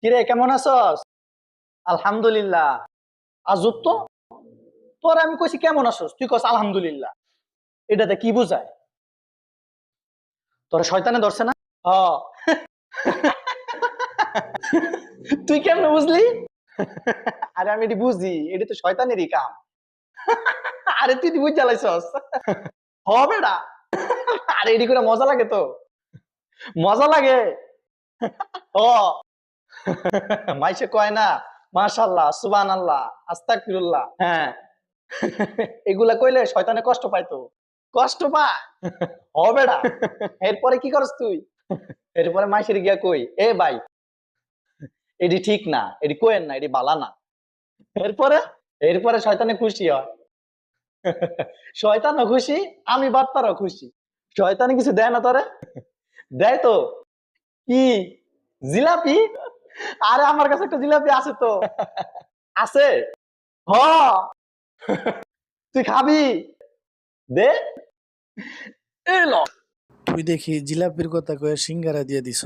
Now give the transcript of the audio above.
কিরে কেমন আছস? আলহামদুলিল্লাহ। আজব তো, তোর আমি কইছি কেমন আছস, তুই কস আলহামদুলিল্লাহ। এটাতে কি বুঝায়? তোর শয়তানে ধরছে না? হ। তুই কেমনে বুঝলি? আরে আমি এটি বুঝি, এটি তো শয়তানেরই কাম। আরে তুই বুঝ জ্বালাইছস। হবে না। আরে এটি করে মজা লাগে তো, মজা লাগে। ও মাইসে কয় না মাশাআল্লাহ, সুবহানাল্লাহ, আস্তাগফিরুল্লাহ, হ্যাঁ। এগুলা কইলে শয়তানে কষ্ট পাইতো। কষ্ট পায়? হবে না। এরপরে কি করস তুই? এরপরে মাইসের গিয়া কই, এ ভাই এটি ঠিক না, এটি কোয়েন না, এটি বালা না। এরপরে এরপরে শয়তানে খুশি হয়। শয়তানও খুশি, আমি বাটপারও খুশি। শয়তানে কিছু দেয় না তোরে? দেয় তো। কি? জিলাপি? আরে আমার কাছে একটা জিলাপি আছে তো। আছে? হ। তুই খাবি? দে। এই ল। তুই দেখি জিলাপির কথা কয়ে সিঙ্গারা দিয়ে দিস।